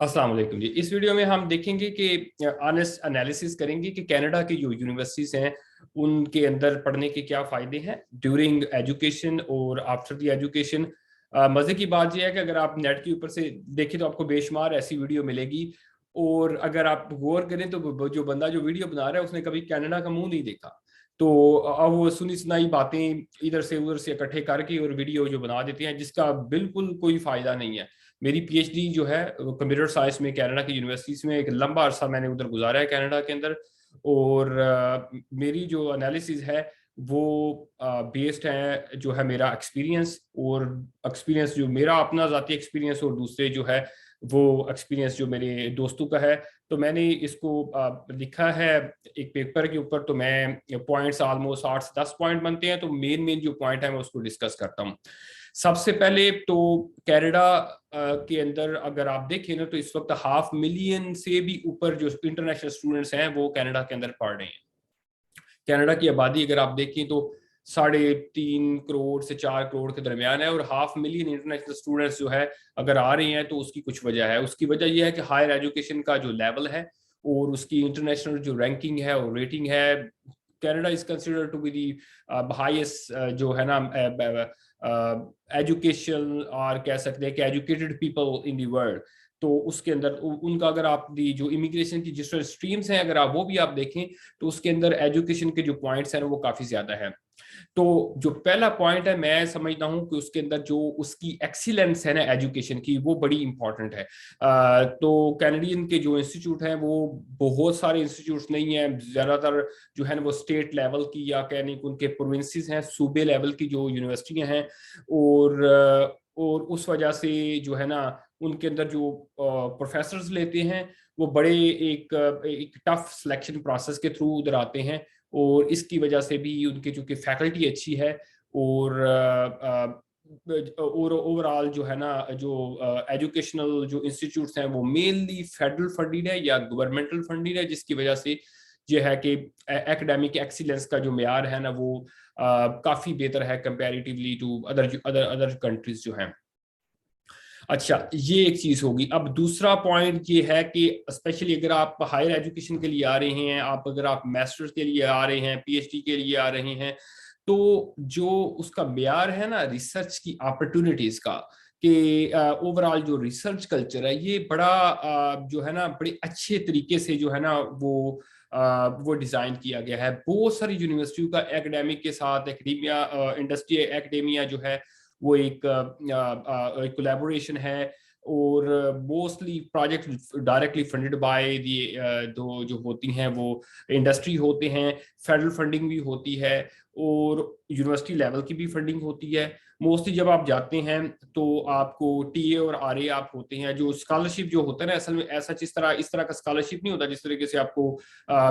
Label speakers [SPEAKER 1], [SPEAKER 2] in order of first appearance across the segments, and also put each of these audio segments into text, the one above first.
[SPEAKER 1] अस्सलाम वालेकुम जी। इस वीडियो में हम देखेंगे कि ऑनेस्ट एनालिसिस करेंगे कि कनाडा की जो यूनिवर्सिटीज़ हैं उनके अंदर पढ़ने के क्या फ़ायदे हैं ड्यूरिंग एजुकेशन और आफ्टर द एजुकेशन। मज़े की बात यह है कि अगर आप नेट के ऊपर से देखें तो आपको बेशुमार ऐसी वीडियो मिलेगी, और अगर आप गौर करें तो जो बंदा जो वीडियो बना रहा है उसने कभी कनाडा का मुंह नहीं देखा। तो अब वो सुनी सुनाई बातें इधर से उधर से इकट्ठे करके और वीडियो जो बना देते हैं जिसका बिल्कुल कोई फ़ायदा नहीं है। मेरी पीएचडी जो है कंप्यूटर साइंस में कनाडा की यूनिवर्सिटीज में एक लंबा अरसा मैंने उधर गुजारा है कनाडा के अंदर। और मेरी जो एनालिसिस है वो बेस्ड है जो है मेरा एक्सपीरियंस, और एक्सपीरियंस जो मेरा अपना ज़ाती एक्सपीरियंस और दूसरे जो है वो एक्सपीरियंस जो मेरे दोस्तों का है। तो मैंने इसको लिखा है एक पेपर के ऊपर। तो मैं पॉइंट्स ऑलमोस्ट 8 से 10 पॉइंट बनते हैं, तो मेन मेन जो पॉइंट है मैं उसको डिस्कस करता हूँ। सबसे पहले तो कनाडा के अंदर अगर आप देखें ना तो इस वक्त 500,000 से भी ऊपर जो इंटरनेशनल स्टूडेंट्स हैं वो कनाडा के अंदर पढ़ रहे हैं। कनाडा की आबादी अगर आप देखें तो 3.5 करोड़ से 4 करोड़ के दरमियान है, और 500,000 इंटरनेशनल स्टूडेंट्स जो है अगर आ रहे हैं तो उसकी कुछ वजह है। उसकी वजह यह है कि हायर एजुकेशन का जो लेवल है और उसकी इंटरनेशनल जो रैंकिंग है और रेटिंग है, Canada is consider to be the highest जो है ना एजुकेशन, और कह सकते हैं कि educated people in the world. तो उसके अंदर उनका अगर आप दी जो इमिग्रेशन की जिस स्ट्रीम्स हैं अगर आप वो भी आप देखें तो उसके अंदर एजुकेशन के जो पॉइंट्स हैं वो काफ़ी ज़्यादा है। तो जो पहला पॉइंट है मैं समझता हूं कि उसके अंदर जो उसकी एक्सीलेंस है ना एजुकेशन की वो बड़ी इंपॉर्टेंट है। तो कैनेडियन के जो इंस्टीट्यूट हैं वो बहुत सारे इंस्टीट्यूट्स नहीं हैं, ज़्यादातर जो है ना वो स्टेट लेवल की या कहने को उनके प्रोविंसेस हैं, सूबे लेवल की जो यूनिवर्सिटियां हैं। और उस वजह से जो है ना उनके अंदर जो प्रोफेसर्स लेते हैं वो बड़े एक टफ सिलेक्शन प्रोसेस के थ्रू उधर आते हैं, और इसकी वजह से भी उनकी चूंकि फैकल्टी अच्छी है। और ओवरऑल जो है ना जो एजुकेशनल जो इंस्टीट्यूट्स हैं वो मेनली फेडरल फंडेड है या गवर्नमेंटल फंडेड है, जिसकी वजह से ये है कि एकेडमिक एक्सीलेंस का जो मेयार है ना वो काफ़ी बेहतर है comparatively to other other other countries जो हैं। अच्छा, ये एक चीज होगी। अब दूसरा पॉइंट ये है कि स्पेशली अगर आप हायर एजुकेशन के लिए आ रहे हैं, आप अगर आप मास्टर्स के लिए आ रहे हैं, पीएचडी के लिए आ रहे हैं, तो जो उसका मेयार है ना रिसर्च की अपॉर्चुनिटीज का, कि ओवरऑल जो रिसर्च कल्चर है ये बड़ा जो है ना बड़े अच्छे तरीके से जो है ना वो डिजाइन किया गया है। बहुत सारी यूनिवर्सिटियों का एकेडमिक के साथ एकेडेमिया इंडस्ट्री एकेडेमिया जो है वो एक कोलैबोरेशन है, और mostly project directly funded by the दो जो होती हैं वो इंडस्ट्री होते हैं। फेडरल फंडिंग भी होती है और यूनिवर्सिटी लेवल की भी फंडिंग होती है। मोस्टली जब आप जाते हैं तो आपको टीए और आरए आप होते हैं। जो स्कॉलरशिप जो होता है ना असल में ऐसा इस तरह का स्कॉलरशिप नहीं होता जिस तरीके से आपको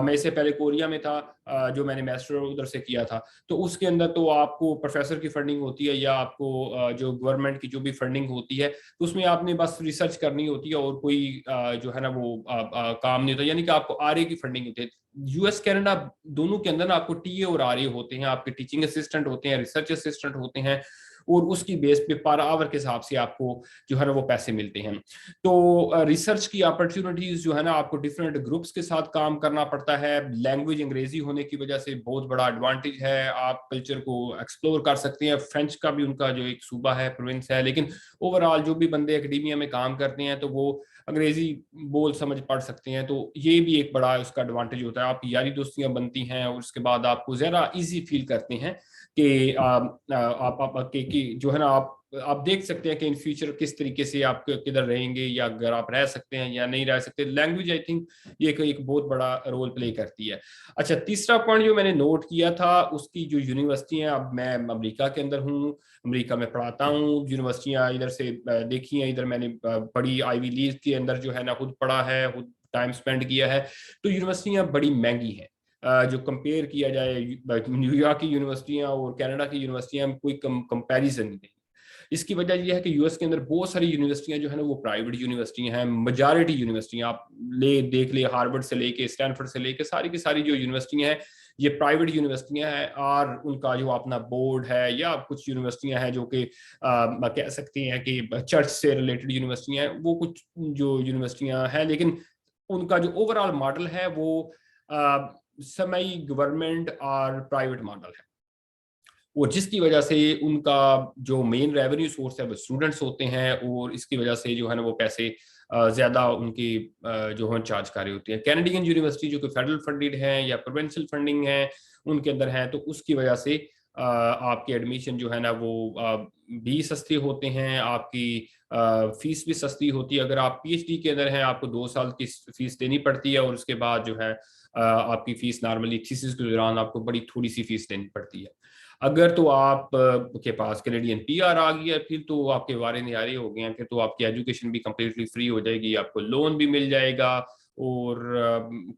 [SPEAKER 1] मैं इससे पहले कोरिया में था, जो मैंने मास्टर उधर से किया था। तो उसके अंदर तो आपको प्रोफेसर की फंडिंग होती है या आपको जो गवर्नमेंट की जो भी फंडिंग होती है तो उसमें आपने बस रिसर्च करनी होती है और कोई जो है ना वो काम नहीं होता, यानी कि आपको आरए की फंडिंग होती है। यूएस कनाडा दोनों के अंदर ना आपको टीए और आरए होते हैं, आपके टीचिंग असिस्टेंट होते हैं, रिसर्च असिस्टेंट होते हैं, और उसकी बेस पे पर आवर के हिसाब से आपको जो है ना वो पैसे मिलते हैं। तो रिसर्च की अपॉर्चुनिटीज जो है ना आपको डिफरेंट ग्रुप्स के साथ काम करना पड़ता है। लैंग्वेज अंग्रेजी होने की वजह से बहुत बड़ा एडवांटेज है, आप कल्चर को एक्सप्लोर कर सकते हैं। फ्रेंच का भी उनका जो एक सूबा है, प्रोविंस है, लेकिन ओवरऑल जो भी बंदे एकेडेमिया में काम करते हैं तो वो अंग्रेजी बोल समझ पढ़ सकते हैं। तो ये भी एक बड़ा उसका एडवांटेज होता है, आप यारी दोस्तियां बनती हैं और उसके बाद आपको ज़रा इजी फील करते हैं कि कि जो है ना आप देख सकते हैं कि इन फ्यूचर किस तरीके से आप किधर रहेंगे या अगर आप रह सकते हैं या नहीं रह सकते। लैंग्वेज आई थिंक ये एक बहुत बड़ा रोल प्ले करती है। अच्छा, तीसरा पॉइंट जो मैंने नोट किया था उसकी जो यूनिवर्सिटी है, अब मैं अमेरिका के अंदर हूँ, अमेरिका में पढ़ाता हूँ। यूनिवर्सिटियाँ इधर से देखी हैं, इधर मैंने बड़ी आईवी लीग के अंदर जो है ना खुद पढ़ा है, खुद टाइम स्पेंड किया है। तो यूनिवर्सिटियाँ बड़ी महंगी हैं। जो कंपेयर किया जाए न्यूयॉर्क की यूनिवर्सिटियां और कनाडा की यूनिवर्सिटियां में कोई कंपैरिजन नहीं। इसकी वजह यह है कि यूएस के अंदर बहुत सारी यूनिवर्सिटियां जो है ना वो प्राइवेट यूनिवर्सिटियां हैं। मेजॉरिटी यूनिवर्सिटियां आप देख ले, हार्वर्ड से लेके स्टैनफोर्ड से लेके सारी की सारी जो यूनिवर्सिटियां हैं ये प्राइवेट यूनिवर्सिटियां हैं और उनका जो अपना बोर्ड है, या कुछ यूनिवर्सिटियां हैं जो कि कह सकते हैं कि चर्च से रिलेटेड यूनिवर्सिटियां हैं, वो कुछ जो यूनिवर्सिटियां हैं, लेकिन उनका जो ओवरऑल मॉडल है वो सेमी गवर्नमेंट और प्राइवेट मॉडल है, और जिसकी वजह से उनका जो मेन रेवेन्यू सोर्स है वो स्टूडेंट्स होते हैं, और इसकी वजह से जो है ना वो पैसे ज्यादा उनकी जो है चार्ज कर रही होती है। कैनेडियन यूनिवर्सिटी जो कि फेडरल फंडेड है या प्रोविंशियल फंडिंग है उनके अंदर है, तो उसकी वजह से आपके एडमिशन जो है ना वो भी सस्ते होते हैं, आपकी फीस भी सस्ती होती है। अगर आप पीएचडी के अंदर हैं आपको 2 साल की फीस देनी पड़ती है, और उसके बाद जो है आपकी फीस नॉर्मली थीसिस के दौरान आपको बड़ी थोड़ी सी फीस देनी पड़ती है। अगर तो आप के पास कैनेडियन पीआर आ गया, फिर तो आपके वारे निहारे हो गए हैं, फिर तो आपकी एजुकेशन भी कम्प्लीटली फ्री हो जाएगी, आपको लोन भी मिल जाएगा, और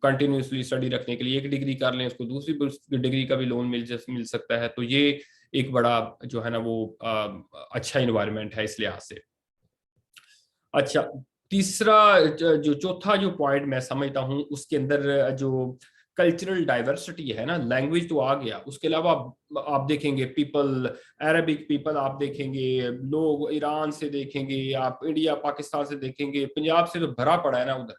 [SPEAKER 1] कंटिन्यूसली स्टडी रखने के लिए एक डिग्री कर लें उसको दूसरी डिग्री का भी लोन मिल सकता है। तो ये एक बड़ा जो है ना वो अच्छा इन्वायरमेंट है इस लिहाज से। अच्छा, तीसरा जो चौथा जो पॉइंट मैं समझता हूँ उसके अंदर जो कल्चरल डाइवर्सिटी है ना, लैंग्वेज तो आ गया, उसके अलावा आप देखेंगे पीपल, अरबिक पीपल आप देखेंगे, लोग ईरान से देखेंगे, आप इंडिया पाकिस्तान से देखेंगे, पंजाब से तो भरा पड़ा है ना उधर।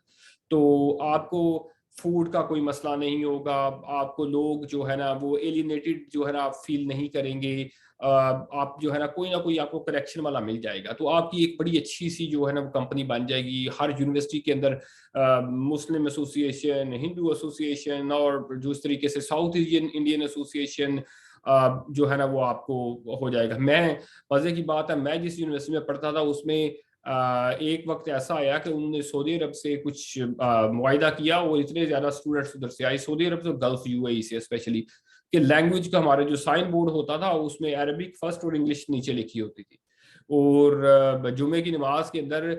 [SPEAKER 1] तो आपको फूड का कोई मसला नहीं होगा, आपको लोग जो है ना वो एलिनेटेड जो है ना आप फील नहीं करेंगे, आप जो है ना कोई आपको कनेक्शन वाला मिल जाएगा, तो आपकी एक बड़ी अच्छी सी जो है ना वो कंपनी बन जाएगी। हर यूनिवर्सिटी के अंदर मुस्लिम एसोसिएशन, हिंदू एसोसिएशन, और जो इस तरीके से साउथ इंडियन इंडियन एसोसिएशन जो है ना वो आपको हो जाएगा। मैं, मजे की बात है, मैं जिस यूनिवर्सिटी में पढ़ता था उसमें एक वक्त ऐसा आया कि उन्होंने सऊदी अरब से कुछ मुआहिदा किया, और इतने ज्यादा स्टूडेंट्स उधर से आए, सऊदी अरब से, गल्फ यूएई से स्पेशली, कि लैंग्वेज का हमारे जो साइन बोर्ड होता था उसमें अरबिक फर्स्ट और इंग्लिश नीचे लिखी होती थी, और जुमे की नमाज के अंदर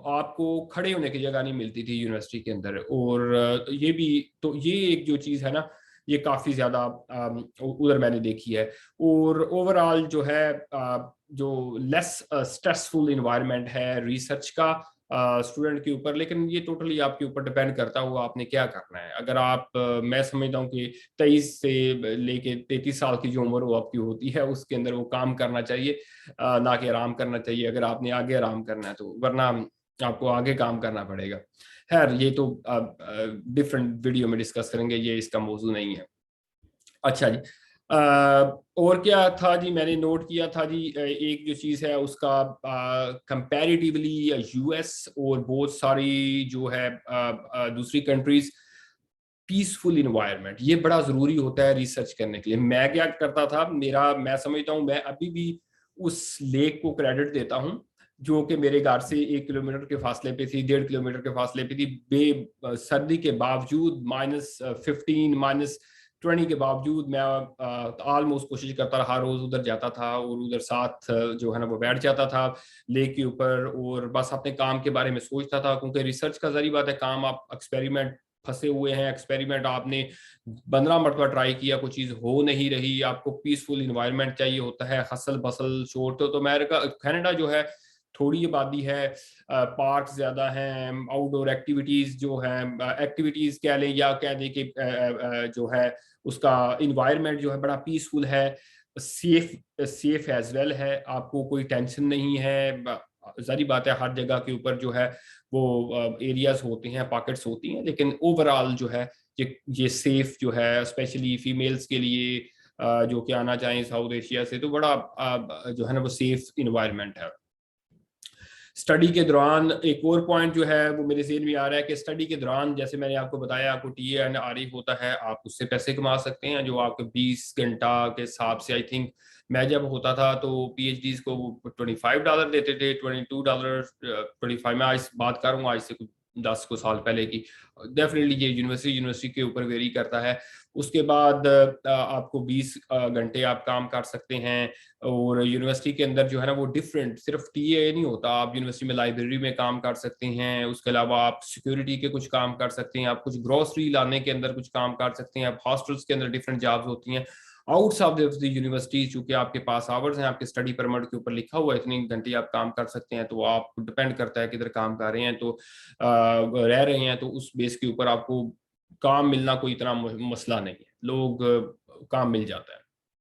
[SPEAKER 1] आपको खड़े होने की जगह नहीं मिलती थी यूनिवर्सिटी के अंदर। और ये भी, तो ये एक जो चीज़ है ना ये काफ़ी ज़्यादा उधर मैंने देखी है। और ओवरऑल जो है जो लेस स्ट्रेसफुल इन्वायरमेंट है रिसर्च का स्टूडेंट के ऊपर, लेकिन ये टोटली आपके ऊपर डिपेंड करता हुआ आपने क्या करना है। अगर आप मैं समझता हूँ कि 23 से लेके 33 साल की जो उम्र वो आपकी होती है उसके अंदर वो काम करना चाहिए, ना कि आराम करना चाहिए, अगर आपने आगे आराम करना है तो, वरना आपको आगे काम करना पड़ेगा। खैर ये तो डिफरेंट वीडियो में डिस्कस करेंगे, ये इसका मौजू नहीं है। अच्छा जी, और क्या था जी, मैंने नोट किया था जी, एक जो चीज़ है उसका कंपैरेटिवली यूएस और बहुत सारी जो है दूसरी कंट्रीज, पीसफुल इन्वायरमेंट ये बड़ा ज़रूरी होता है रिसर्च करने के लिए। मैं क्या करता था, मेरा, मैं समझता हूँ मैं अभी भी उस लेक को क्रेडिट देता हूँ जो कि मेरे घर से 1 किलोमीटर के फासले पे थी, 1.5 किलोमीटर के फासले पे थी, सर्दी के बावजूद, -15 -20 के बावजूद मैं ऑलमोस्ट कोशिश करता रहा, हर रोज उधर जाता था और उधर साथ जो है ना वो बैठ जाता था लेक के ऊपर, और बस अपने काम के बारे में सोचता था, क्योंकि रिसर्च का जरिए बात है, काम आप एक्सपेरिमेंट फंसे हुए हैं, एक्सपेरिमेंट आपने 15 मरतबा ट्राई किया, कोई चीज हो नहीं रही, आपको पीसफुल इन्वायरमेंट चाहिए होता है, हसल बसल शोर। तो अमेरिका, कनाडा जो है थोड़ी आबादी है, पार्क ज्यादा हैं, आउटडोर एक्टिविटीज जो हैं, एक्टिविटीज कह लें या कह दें कि जो है उसका इन्वायरमेंट जो है बड़ा पीसफुल है, सेफ सेफ एज वेल है, आपको कोई टेंशन नहीं है। सारी बात है, हर जगह के ऊपर जो है वो एरियाज होते हैं, पॉकेट्स होती हैं, लेकिन ओवरऑल जो है ये सेफ जो है, स्पेशली फीमेल्स के लिए जो कि आना चाहें साउथ एशिया से, तो बड़ा जो है ना वो सेफ इन्वायरमेंट है। स्टडी के दौरान एक और पॉइंट जो है वो मेरे ज़हन में आ रहा है कि स्टडी के दौरान, जैसे मैंने आपको बताया, आपको टीए एंड आरई होता है, आप उससे पैसे कमा सकते हैं जो आपके 20 घंटा के हिसाब से, आई थिंक मैं जब होता था तो पीएचडीज को $25 देते थे, $22, 25, मैं आज बात करूँगा आज से कुछ 10 को साल पहले की। डेफिनेटली ये यूनिवर्सिटी के ऊपर वेरी करता है। उसके बाद आपको 20 घंटे आप काम कर सकते हैं, और यूनिवर्सिटी के अंदर जो है ना वो डिफरेंट, सिर्फ टीए नहीं होता, आप यूनिवर्सिटी में लाइब्रेरी में काम कर सकते हैं, उसके अलावा आप सिक्योरिटी के कुछ काम कर सकते हैं, आप कुछ ग्रोसरी लाने के अंदर कुछ काम कर सकते हैं, आप हॉस्टल्स के अंदर डिफरेंट जॉब्स होती हैं आउटसाइड ऑफ द यूनिवर्सिटी। चूंकि आपके पास आवर्स हैं, आपके स्टडी परमिट के ऊपर लिखा हुआ है इतने घंटे आप काम कर सकते हैं, तो आप डिपेंड करता है किधर काम कर रहे हैं, तो रह रहे हैं, तो उस बेस के ऊपर आपको काम मिलना कोई इतना मसला नहीं है। लोग काम मिल जाता है,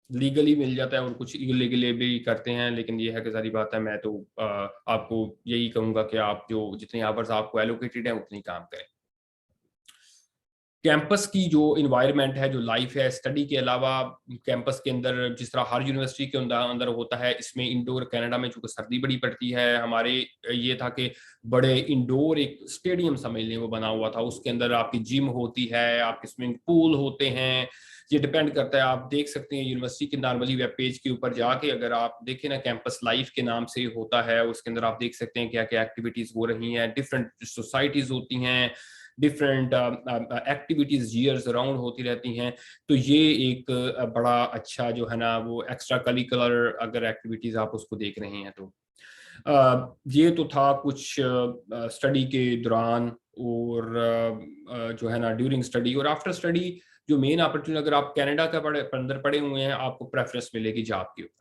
[SPEAKER 1] लीगली मिल जाता है और कुछ इलीगली भी करते हैं, लेकिन ये है कि सारी बात है, मैं तो आपको यही कहूँगा कि आप जो जितने आवर्स आपको एलोकेटेड हैं उतनी काम करें। कैंपस की जो इन्वायरमेंट है, जो लाइफ है स्टडी के अलावा, कैंपस के अंदर जिस तरह हर यूनिवर्सिटी के अंदर अंदर होता है, इसमें इंडोर, कनाडा में चूंकि सर्दी बड़ी पड़ती है, हमारे ये था कि बड़े इंडोर एक स्टेडियम समझ लें वो बना हुआ था, उसके अंदर आपकी जिम होती है, आपके स्विमिंग पूल होते हैं। ये डिपेंड करता है, आप देख सकते हैं यूनिवर्सिटी के नॉर्मली वेब पेज के ऊपर जाके अगर आप देखें ना, कैंपस लाइफ के नाम से होता है, उसके अंदर आप देख सकते हैं क्या क्या एक्टिविटीज हो रही हैं, डिफरेंट सोसाइटीज होती हैं, डिफरेंट एक्टिविटीज ईयर्स अराउंड होती रहती हैं। तो ये एक बड़ा अच्छा जो है ना वो एक्स्ट्रा करिकुलर अगर एक्टिविटीज आप उसको देख रहे हैं तो ये तो था कुछ स्टडी के दौरान, और जो है ना ड्यूरिंग स्टडी और आफ्टर स्टडी जो मेन अपॉर्चुनिटी, अगर आप कनाडा का अंदर पढ़े हुए हैं, आपको प्रेफरेंस मिलेगी जॉब के ऊपर,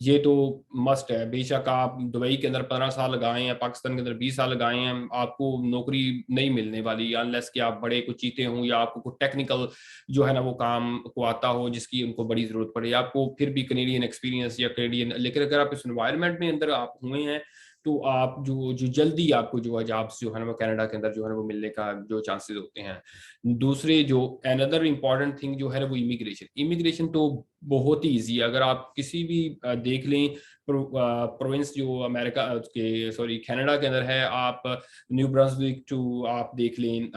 [SPEAKER 1] ये तो मस्ट है। बेशक आप दुबई के अंदर 15 साल लगाए हैं, पाकिस्तान के अंदर 20 साल लगाए हैं, आपको नौकरी नहीं मिलने वाली अनलेस कि आप बड़े कुछ चीते हों या आपको कुछ टेक्निकल जो है ना वो काम को आता हो जिसकी उनको बड़ी जरूरत पड़े, आपको फिर भी कनेडियन एक्सपीरियंस या कनेडियन, लेकिन अगर आप इस एनवायरनमेंट में अंदर आप हुए हैं तो आप जो जो जल्दी आपको जो है जॉब्स जो है ना वो कनाडा के अंदर जो है ना वो मिलने का जो चांसेस होते हैं। दूसरे जो अनदर इम्पॉर्टेंट थिंग जो है ना वो इमिग्रेशन, इमिग्रेशन तो बहुत ही ईजी है। अगर आप किसी भी देख लें प्रोविंस जो अमेरिका के सॉरी कनाडा के अंदर है, आप न्यू ब्रंसविक टू आप देख लें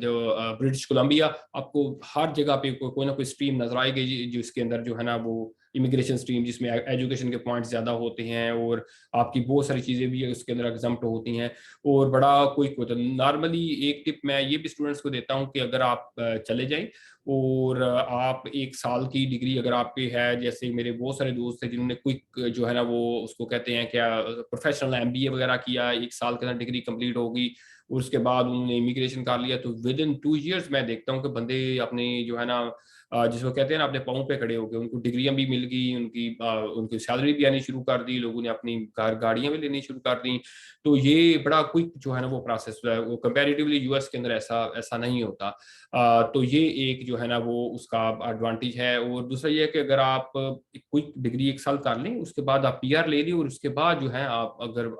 [SPEAKER 1] जो ब्रिटिश कोलंबिया, आपको हर जगह पे कोई ना कोई स्ट्रीम नजर आएगी जो इसके अंदर जो है ना वो इमिग्रेशन स्ट्रीम, जिसमें एजुकेशन के पॉइंट्स ज़्यादा होते हैं और आपकी बहुत सारी चीज़ें भी उसके अंदर एग्जम्प्ट होती हैं और बड़ा कोई होता है। नॉर्मली एक टिप मैं ये भी स्टूडेंट्स को देता हूँ कि अगर आप चले जाएं और आप 1 साल की डिग्री अगर आपकी है, जैसे मेरे बहुत सारे दोस्त हैं जिन्होंने क्विक जो है ना वो उसको कहते हैं क्या प्रोफेशनल एमबीए वगैरह किया, 1 साल के अंदर डिग्री कंप्लीट होगी और उसके बाद उन्होंने इमिग्रेशन कर लिया, तो विद इन 2 ईयर्स मैं देखता हूँ कि बंदे अपने जो है ना जिसको कहते हैं ना अपने पाँव पे खड़े हो गए, उनको डिग्रियां भी मिल गई, उनकी सैलरी भी आनी शुरू कर दी, लोगों ने अपनी गाड़ियां भी लेनी शुरू कर दी। तो ये बड़ा क्विक जो है ना वो प्रोसेस है, वो कंपैरेटिवली यूएस के अंदर ऐसा ऐसा नहीं होता। तो ये एक जो है ना वो उसका एडवांटेज है। और दूसरा ये है कि अगर आप क्विक डिग्री 1 साल कर लें, उसके बाद आप पीआर ले लें और उसके बाद जो है आप अगर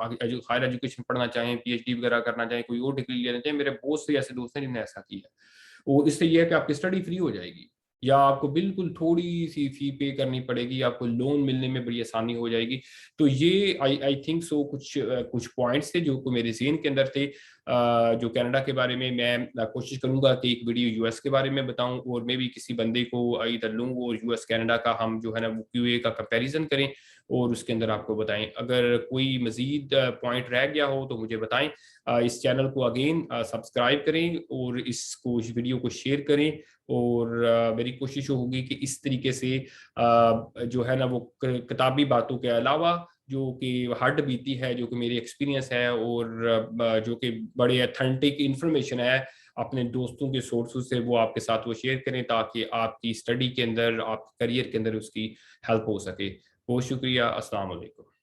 [SPEAKER 1] हायर एजुकेशन पढ़ना चाहें, पीएचडी वगैरह करना चाहें, कोई और डिग्री लेना चाहें, मेरे बहुत से ऐसे दोस्त हैं जिन्होंने ऐसा किया। और इससे यह है कि आपकी स्टडी फ्री हो जाएगी या आपको बिल्कुल थोड़ी सी फी पे करनी पड़ेगी, आपको लोन मिलने में बड़ी आसानी हो जाएगी। तो ये आई आई थिंक सो कुछ पॉइंट्स थे जो मेरे ज़हन के अंदर थे, जो कनाडा के बारे में। मैं कोशिश करूंगा कि एक वीडियो यूएस के बारे में बताऊं और मैं भी किसी बंदे को इधर लूं और यूएस कनाडा का हम जो है ना वो क्यूए का कंपैरिजन करें और उसके अंदर आपको बताएं। अगर कोई मजीद पॉइंट रह गया हो तो मुझे बताएं। इस चैनल को अगेन सब्सक्राइब करें और इस वीडियो को शेयर करें और मेरी कोशिश होगी कि इस तरीके से जो है ना वो किताबी बातों के अलावा जो कि हड बीती है, जो कि मेरी एक्सपीरियंस है और जो कि बड़े अथेंटिक इंफॉर्मेशन है अपने दोस्तों के सोर्सेज से, वो आपके साथ वो शेयर करें ताकि आपकी स्टडी के अंदर, आपके करियर के अंदर उसकी हेल्प हो सके। बहुत शुक्रिया। अस्सलाम वालेकुम।